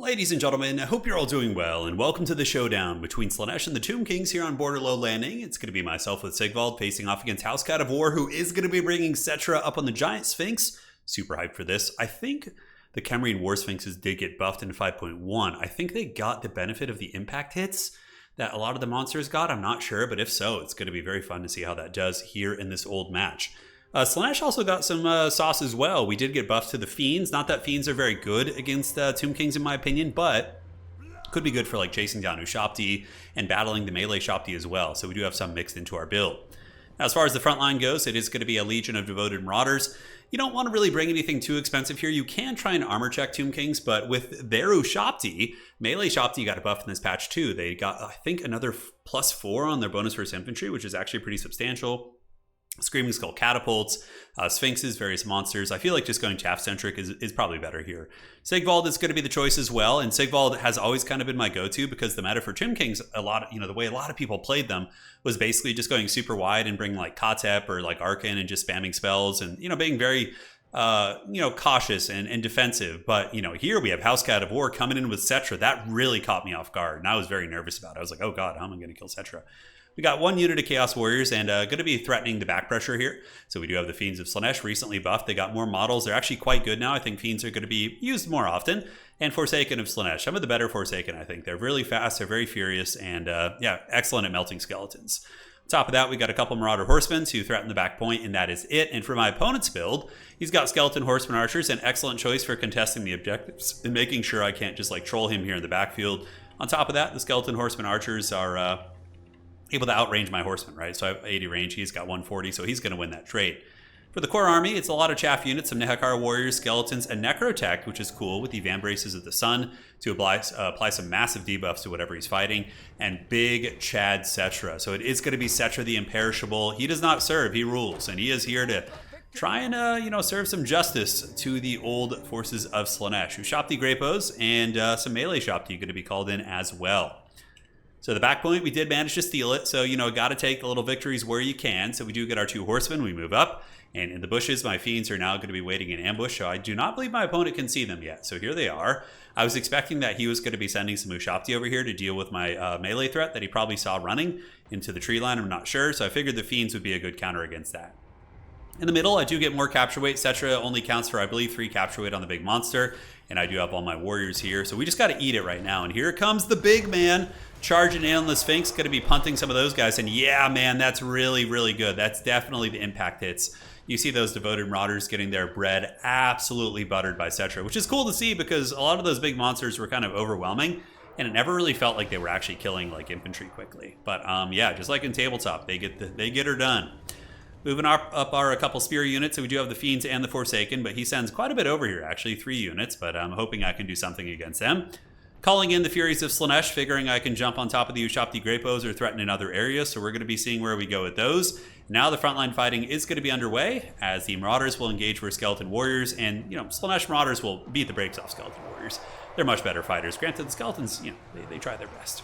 Ladies and gentlemen, I hope you're all doing well, and welcome to the showdown between Slaanesh and the Tomb Kings here on Borderlow Landing. It's going to be myself with SIGVALD facing off against Housecat of War, who is going to be bringing SETTRA up on the Giant Sphinx. Super hyped for this. I think the Khemrian War Sphinxes did get buffed in 5.1. I think they got the benefit of the impact hits that a lot of the monsters got. I'm not sure, but if so, it's going to be very fun to see how that does here in this old match. Slaanesh also got some sauce as well. We did get buffed to the Fiends. Not that Fiends are very good against Tomb Kings in my opinion, but could be good for like chasing down Ushabti and battling the melee Shabti as well. So we do have some mixed into our build. Now, as far as the front line goes, it is going to be a Legion of Devoted Marauders. You don't want to really bring anything too expensive here. You can try and armor check Tomb Kings, but with their Ushabti, melee Shabti got a buff in this patch too. They got, I think, another +4 on their bonus versus infantry, which is actually pretty substantial. Screaming Skull catapults, Sphinxes, various monsters. I feel like just going chaff-centric is probably better here. SIGVALD is going to be the choice as well, and SIGVALD has always kind of been my go-to because the meta for Tomb Kings, the way a lot of people played them was basically just going super wide and bring like Katep or like Arkan and just spamming spells and, being very, cautious and defensive. But, here we have Housecat of War coming in with SETTRA. That really caught me off guard, and I was very nervous about it. I was like, oh god, how am I going to kill SETTRA? We got one unit of Chaos Warriors and going to be threatening the back pressure here. So we do have the Fiends of Slaanesh recently buffed. They got more models. They're actually quite good now. I think Fiends are going to be used more often. And Forsaken of Slaanesh. Some of the better Forsaken, I think. They're really fast. They're very furious. And excellent at melting skeletons. On top of that, we got a couple Marauder Horsemen to threaten the back point, and that is it. And for my opponent's build, he's got Skeleton Horseman Archers, an excellent choice for contesting the objectives and making sure I can't just like troll him here in the backfield. On top of that, the Skeleton Horseman Archers are able to outrange my horseman, right? So I have 80 range, he's got 140, so he's going to win that trade. For the core army, it's a lot of chaff units, some Nehekar warriors, skeletons, and Necrotech, which is cool with the Vambraces of the Sun to apply some massive debuffs to whatever he's fighting, and big Chad SETTRA. So it is going to be SETTRA the Imperishable. He does not serve, he rules, and he is here to try and serve some justice to the old forces of Slaanesh. Ushabti Grapos and some melee Shabti going to be called in as well. So the back point, we did manage to steal it. So, got to take the little victories where you can. So we do get our 2 horsemen. We move up. And in the bushes, my Fiends are now going to be waiting in ambush. So I do not believe my opponent can see them yet. So here they are. I was expecting that he was going to be sending some Ushabti over here to deal with my melee threat that he probably saw running into the tree line. I'm not sure. So I figured the Fiends would be a good counter against that. In the middle, I do get more capture weight. SETTRA only counts for, I believe, 3 capture weight on the big monster. And I do have all my warriors here. So we just got to eat it right now. And here comes the big man charging in on the Sphinx. Going to be punting some of those guys. And yeah, man, that's really, really good. That's definitely the impact hits. You see those Devoted Marauders getting their bread absolutely buttered by SETTRA, which is cool to see because a lot of those big monsters were kind of overwhelming. And it never really felt like they were actually killing like infantry quickly. But yeah, just like in tabletop, they get her done. Moving up are a couple spear units, so we do have the Fiends and the Forsaken, but he sends quite a bit over here, actually, 3 units, but I'm hoping I can do something against them. Calling in the Furies of Slaanesh, figuring I can jump on top of the Ushabti Grapos or threaten in other areas, so we're going to be seeing where we go with those. Now the frontline fighting is going to be underway, as the Marauders will engage for Skeleton Warriors, and, Slaanesh Marauders will beat the brakes off Skeleton Warriors. They're much better fighters. Granted, the Skeletons, they try their best.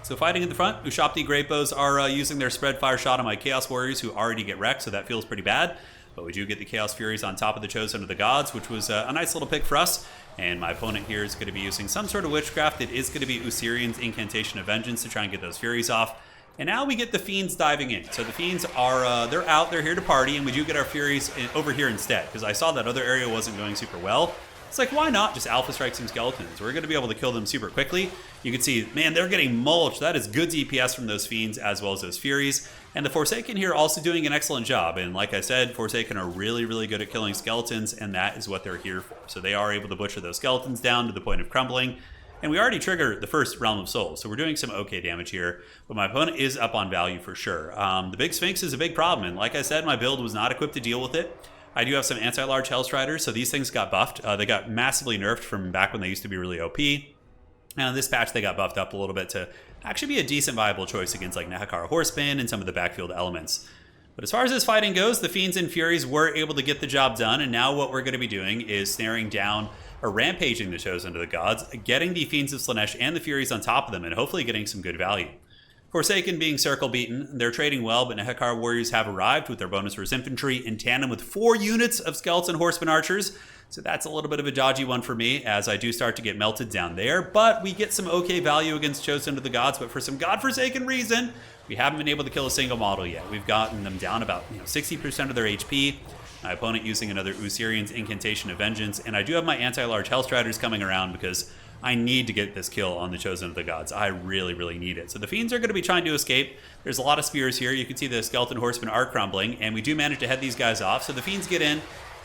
So fighting in the front, Ushabti Grapos are using their spread fire shot on my Chaos Warriors who already get wrecked, so that feels pretty bad. But we do get the Chaos Furies on top of the Chosen of the Gods, which was a nice little pick for us. And my opponent here is going to be using some sort of witchcraft. It is going to be Usirian's Incantation of Vengeance to try and get those Furies off. And now we get the Fiends diving in. So the Fiends are, they're out, they're here to party, and we do get our Furies over here instead, because I saw that other area wasn't going super well. It's like, why not just Alpha Strike some Skeletons? We're going to be able to kill them super quickly. You can see, man, they're getting mulched. That is good DPS from those Fiends as well as those Furies. And the Forsaken here also doing an excellent job. And like I said, Forsaken are really, really good at killing Skeletons, and that is what they're here for. So they are able to butcher those Skeletons down to the point of crumbling. And we already triggered the first Realm of Souls, so we're doing some okay damage here. But my opponent is up on value for sure. The big Sphinx is a big problem, and like I said, my build was not equipped to deal with it. I do have some anti-large Hellstriders, so these things got buffed. They got massively nerfed from back when they used to be really OP. And in this patch, they got buffed up a little bit to actually be a decent viable choice against like Nehekar Horsemen and some of the backfield elements. But as far as this fighting goes, the Fiends and Furies were able to get the job done, and now what we're going to be doing is snaring down or rampaging the Chosen of the Gods, getting the Fiends of Slaanesh and the Furies on top of them, and hopefully getting some good value. Forsaken being circle beaten. They're trading well, but Nehekar warriors have arrived with their bonus versus infantry in tandem with 4 units of skeleton horseman archers. So that's a little bit of a dodgy one for me, as I do start to get melted down there. But we get some okay value against Chosen of the Gods, but for some godforsaken reason, we haven't been able to kill a single model yet. We've gotten them down about 60% of their HP. My opponent using another Usirian's Incantation of Vengeance, and I do have my anti-large Hellstriders coming around because I need to get this kill on the Chosen of the Gods. I really, really need it. So the Fiends are going to be trying to escape. There's a lot of spears here. You can see the Skeleton Horsemen are crumbling, and we do manage to head these guys off. So the Fiends get in,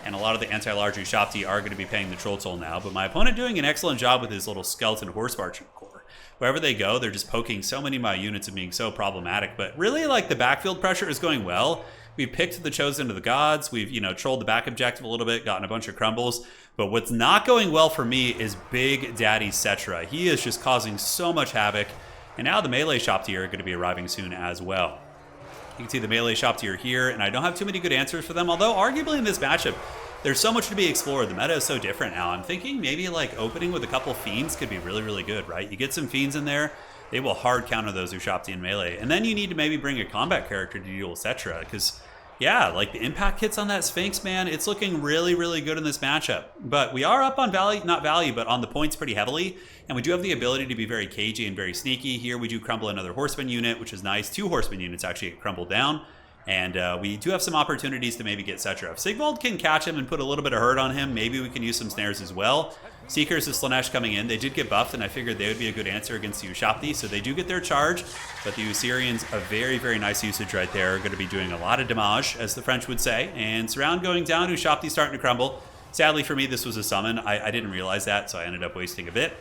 and a lot of the anti-large Ushapti are going to be paying the Troll Toll now. But my opponent doing an excellent job with his little Skeleton Horse Archer Corps. Wherever they go, they're just poking so many of my units and being so problematic. But really, like, the backfield pressure is going well. We've picked the Chosen of the Gods. We've, trolled the back objective a little bit, gotten a bunch of crumbles. But what's not going well for me is Big Daddy SETTRA. He is just causing so much havoc. And now the melee shop tier are going to be arriving soon as well. You can see the melee shop tier here, and I don't have too many good answers for them. Although, arguably in this matchup, there's so much to be explored. The meta is so different now. I'm thinking maybe like opening with a couple Fiends could be really, really good, right? You get some Fiends in there, they will hard counter those Ushapti in melee. And then you need to maybe bring a combat character to deal with SETTRA, because yeah, like the impact hits on that Sphinx, man, it's looking really, really good in this matchup. But we are up on value, not value, but on the points pretty heavily. And we do have the ability to be very cagey and very sneaky. Here we do crumble another Horseman unit, which is nice. 2 Horseman units actually get crumbled down. And we do have some opportunities to maybe get SETTRA. If Sigvald can catch him and put a little bit of hurt on him, maybe we can use some snares as well. Seekers of Slaanesh coming in. They did get buffed, and I figured they would be a good answer against the Ushapti, so they do get their charge. But the Usirians, a very, very nice usage right there, are going to be doing a lot of damage, as the French would say. And Surround going down, Ushapti starting to crumble. Sadly for me, this was a summon. I didn't realize that, so I ended up wasting a bit.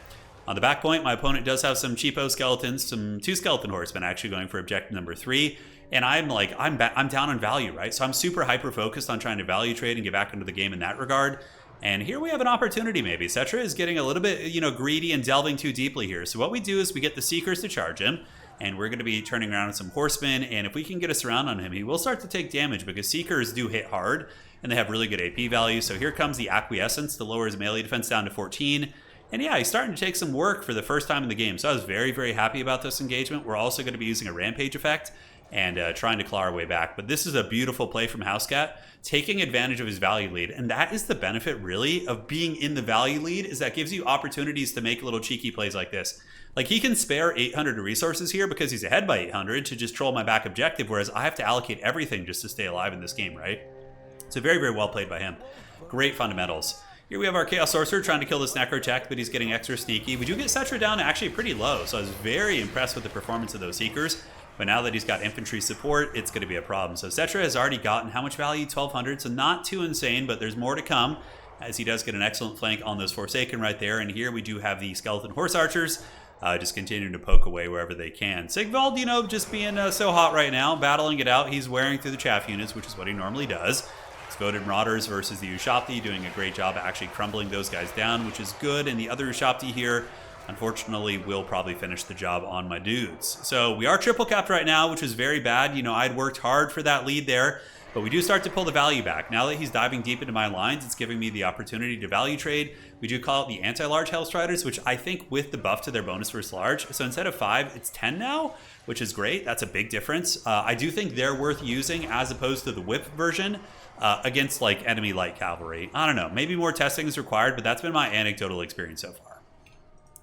On the back point, my opponent does have some cheapo skeletons, some 2 skeleton horsemen actually going for objective number 3. And I'm down on value, right? So I'm super hyper focused on trying to value trade and get back into the game in that regard. And here we have an opportunity maybe. SETTRA is getting a little bit, greedy and delving too deeply here. So what we do is we get the Seekers to charge him, and we're going to be turning around with some Horsemen. And if we can get a surround on him, he will start to take damage because Seekers do hit hard, and they have really good AP value. So here comes the Acquiescence to lower his melee defense down to 14. And yeah, he's starting to take some work for the first time in the game. So I was very, very happy about this engagement. We're also going to be using a Rampage effect and trying to claw our way back. But this is a beautiful play from Housecat, taking advantage of his value lead. And that is the benefit, really, of being in the value lead, is that gives you opportunities to make little cheeky plays like this. Like, he can spare 800 resources here because he's ahead by 800 to just troll my back objective, whereas I have to allocate everything just to stay alive in this game, right? So very, very well played by him. Great fundamentals. Here we have our Chaos Sorcerer trying to kill this Necrotech, but he's getting extra sneaky. We do get SETTRA down actually pretty low, so I was very impressed with the performance of those Seekers. But now that he's got infantry support, it's going to be a problem. So SETTRA has already gotten how much value? 1,200, so not too insane, but there's more to come, as he does get an excellent flank on those Forsaken right there. And here we do have the Skeleton Horse Archers just continuing to poke away wherever they can. Sigvald, just being so hot right now, battling it out. He's wearing through the chaff units, which is what he normally does. Exploded Marauders versus the Ushapti, doing a great job at actually crumbling those guys down, which is good. And the other Ushapti here, unfortunately, will probably finish the job on my dudes. So we are triple capped right now, which is very bad. I'd worked hard for that lead there, but we do start to pull the value back. Now that he's diving deep into my lines, it's giving me the opportunity to value trade. We do call it the anti-large Hellstriders, which I think with the buff to their bonus versus large, so instead of 5, it's 10 now, which is great. That's a big difference. I do think they're worth using as opposed to the whip version against like enemy light cavalry. I don't know, maybe more testing is required, but that's been my anecdotal experience so far.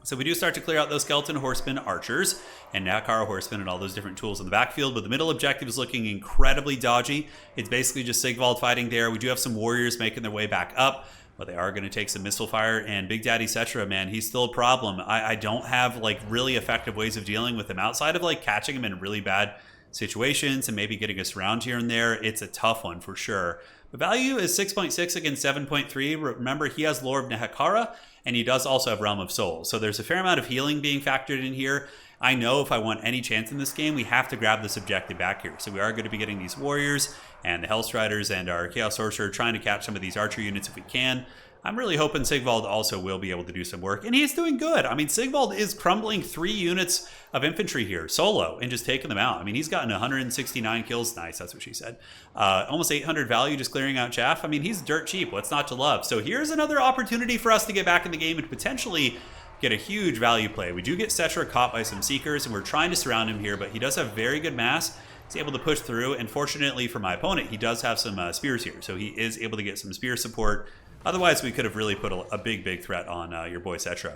So we do start to clear out those Skeleton Horsemen Archers and Nakara Horsemen and all those different tools in the backfield, but the middle objective is looking incredibly dodgy. It's basically just Sigvald fighting there. We do have some warriors making their way back up, but they are going to take some missile fire. And Big Daddy SETTRA, man, he's still a problem. I don't have like really effective ways of dealing with him outside of like catching him in really bad situations and maybe getting us around here and there. It's a tough one for sure. The value is 6.6 against 7.3. Remember, he has Lore of Nehekara, and he does also have Realm of Souls. So there's a fair amount of healing being factored in here. I know if I want any chance in this game, we have to grab this objective back here. So we are going to be getting these Warriors and the Hellstriders and our Chaos Sorcerer trying to catch some of these Archer units if we can. I'm really hoping Sigvald also will be able to do some work, and he's doing good. I mean, Sigvald is crumbling 3 units of infantry here, solo, and just taking them out. I mean, he's gotten 169 kills. Nice, that's what she said. Almost 800 value just clearing out chaff. I mean, he's dirt cheap. What's not to love? So here's another opportunity for us to get back in the game and potentially get a huge value play. We do get SETTRA caught by some Seekers, and we're trying to surround him here, but he does have very good mass. He's able to push through, and fortunately for my opponent, he does have some spears here, so he is able to get some spear support. Otherwise, we could have really put a big threat on your boy SETTRA.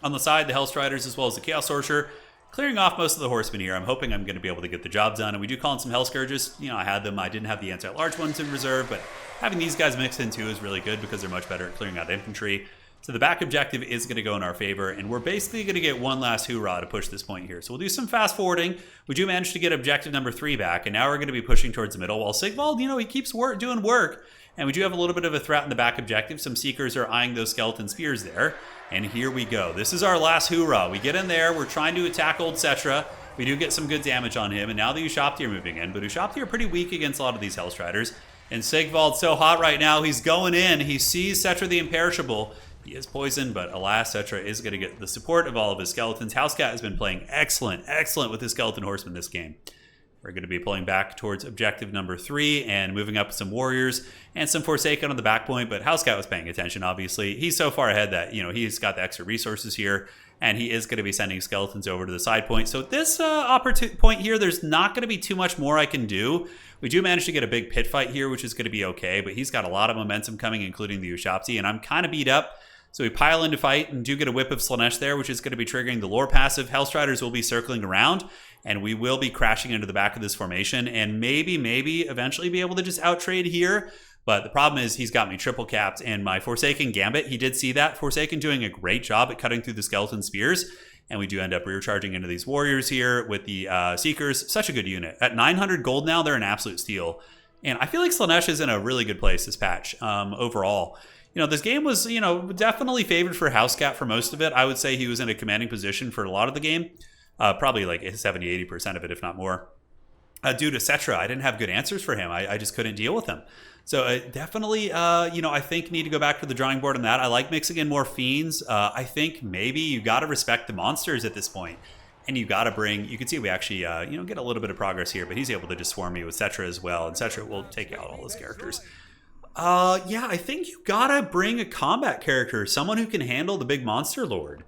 On the side, the Hellstriders as well as the Chaos Sorcerer, clearing off most of the Horsemen here. I'm hoping I'm going to be able to get the job done, and we do call in some Hell Scourges. You know, I had them. I didn't have the anti-large ones in reserve, but having these guys mixed in too is really good because they're much better at clearing out infantry. So the back objective is going to go in our favor, and we're basically going to get one last hoorah to push this point here. So we'll do some fast forwarding. We do manage to get objective number 3 back, and now we're going to be pushing towards the middle. While SIGVALD, you know, he keeps doing work, and we do have a little bit of a threat in the back objective. Some Seekers are eyeing those skeleton spears there, and here we go. This is our last hoorah. We get in there. We're trying to attack old SETTRA. We do get some good damage on him, and now the Ushabti are moving in, but Ushabti are pretty weak against a lot of these Hellstriders, and SIGVALD's so hot right now. He's going in. He sees SETTRA the Imperishable. He is poisoned, but alas, SETTRA is going to get the support of all of his skeletons. Housecat has been playing excellent with his skeleton horsemen this game. We're going to be pulling back towards objective number 3 and moving up some warriors and some Forsaken on the back point, but Housecat was paying attention, obviously. He's so far ahead that, you know, he's got the extra resources here, and he is going to be sending skeletons over to the side point. So at this point here, there's not going to be too much more I can do. We do manage to get a big pit fight here, which is going to be okay, but he's got a lot of momentum coming, including the Ushabti, and I'm kind of beat up. So we pile into fight and do get a whip of Slaanesh there, which is going to be triggering the lore passive. Hellstriders will be circling around, and we will be crashing into the back of this formation, and maybe eventually be able to just outtrade here. But the problem is he's got me triple capped, and my Forsaken Gambit, he did see that. Forsaken doing a great job at cutting through the skeleton spears, and we do end up rear charging into these warriors here with the Seekers. Such a good unit. At 900 gold now, they're an absolute steal. And I feel like Slaanesh is in a really good place this patch overall. You know, this game was, you know, definitely favored for Housecat for most of it. I would say he was in a commanding position for a lot of the game. Probably like 70-80% of it, if not more. Due to SETTRA, I didn't have good answers for him. I just couldn't deal with him. So definitely, you know, I think need to go back to the drawing board on that. I like mixing in more Fiends. I think maybe you got to respect the monsters at this point. And you got to bring, you can see we actually, you know, get a little bit of progress here, but he's able to just swarm me with SETTRA as well. And SETTRA will take out all his characters. Yeah, I think you gotta bring a combat character, someone who can handle the big monster lord.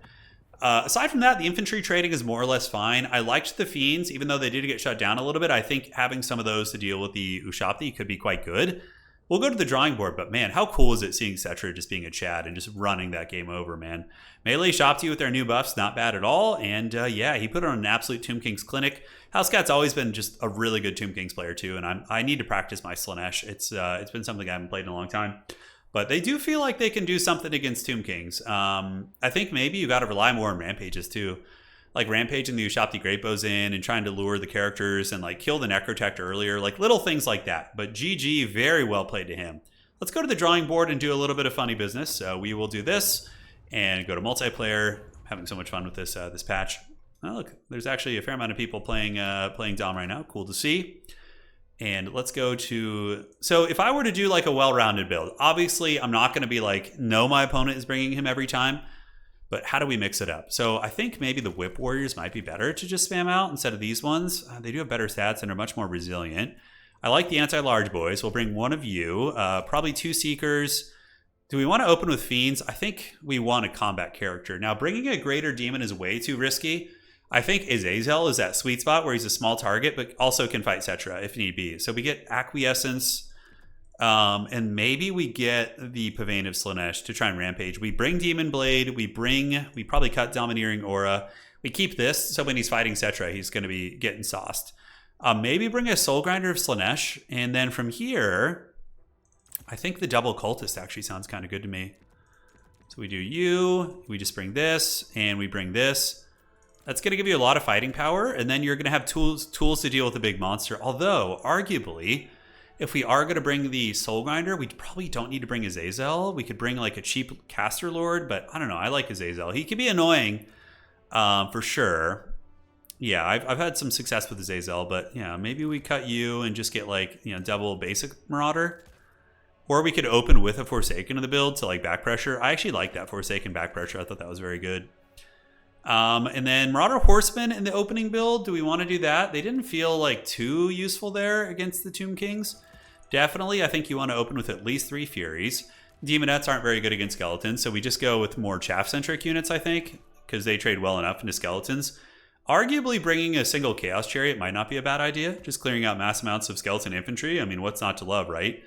Aside from that, the infantry trading is more or less fine. I liked the Fiends, even though they did get shut down a little bit. I think having some of those to deal with the Ushabti could be quite good. We'll go to the drawing board, but man, how cool is it seeing SETTRA just being a Chad and just running that game over, man. Melee Ushabti with their new buffs, not bad at all. And yeah, he put on an absolute Tomb King's clinic. Housecat's always been just a really good Tomb King's player too, and I need to practice my Slaanesh. It's been something I haven't played in a long time. But they do feel like they can do something against Tomb Kings. I think maybe you got to rely more on Rampages too. Like rampaging the Ushabti Greatbows in and trying to lure the characters and like kill the Necrotect earlier, like little things like that. But GG, very well played to him. Let's go to the drawing board and do a little bit of funny business. So we will do this and go to multiplayer. Having so much fun with this this patch. Oh, look, there's actually a fair amount of people playing Dom right now. Cool to see. And let's go to, so if I were to do like a well-rounded build, obviously I'm not going to be like, no, my opponent is bringing him every time. But how do we mix it up? So I think maybe the Whip Warriors might be better to just spam out instead of these ones. They do have better stats and are much more resilient. I like the anti-large boys. We'll bring one of you, probably 2 Seekers. Do we want to open with Fiends? I think we want a combat character. Now, bringing a Greater Demon is way too risky. I think Azazel is that sweet spot where he's a small target, but also can fight SETTRA if need be. So we get Acquiescence. And maybe we get the Pavane of Slaanesh to try and rampage. We bring Demon Blade. We probably cut Domineering Aura. We keep this, so when he's fighting SETTRA, he's going to be getting sauced. Maybe bring a Soul Grinder of Slaanesh, and then from here, I think the Double Cultist actually sounds kind of good to me. So we do you, we just bring this, and we bring this. That's going to give you a lot of fighting power, and then you're going to have tools to deal with the big monster. Although, arguably, if we are going to bring the Soul Grinder, we probably don't need to bring Azazel. We could bring like a cheap Caster Lord, but I don't know. I like Azazel. He can be annoying for sure. Yeah, I've had some success with Azazel, but yeah, maybe we cut you and just get like, you know, double basic Marauder. Or we could open with a Forsaken in the build to like back pressure. I actually like that Forsaken back pressure. I thought that was very good. And then Marauder Horsemen in the opening build. Do we want to do that? They didn't feel like too useful there against the Tomb Kings. Definitely, I think you want to open with at least 3 Furies. Demonettes aren't very good against skeletons, so we just go with more chaff-centric units, I think, because they trade well enough into skeletons. Arguably, bringing a single Chaos Chariot might not be a bad idea. Just clearing out mass amounts of skeleton infantry. I mean, what's not to love, right?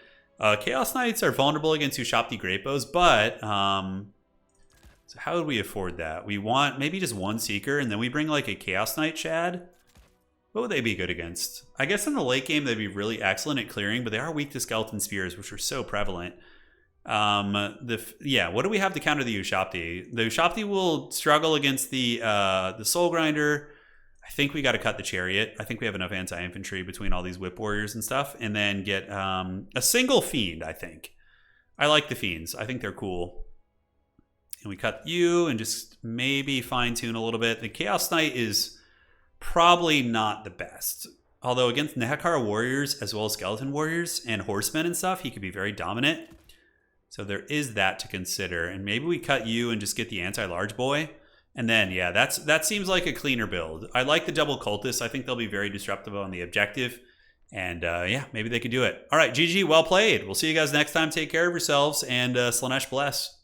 Chaos Knights are vulnerable against Ushapti Great Bows, but so how would we afford that? We want maybe just one Seeker, and then we bring like a Chaos Knight Shad. What would they be good against? I guess in the late game, they'd be really excellent at clearing, but they are weak to Skeleton Spears, which are so prevalent. What do we have to counter the Ushapti? The Ushapti will struggle against the Soul Grinder. I think we got to cut the Chariot. I think we have enough anti-infantry between all these Whip Warriors and stuff, and then get a single Fiend, I think. I like the Fiends. I think they're cool. And we cut you and just maybe fine-tune a little bit. The Chaos Knight is probably not the best. Although against Nehekara Warriors, as well as Skeleton Warriors and Horsemen and stuff, he could be very dominant. So there is that to consider. And maybe we cut you and just get the anti-large boy. And then, yeah, that seems like a cleaner build. I like the double cultists. I think they'll be very disruptive on the objective. And yeah, maybe they could do it. All right, GG, well played. We'll see you guys next time. Take care of yourselves, and Slaanesh bless.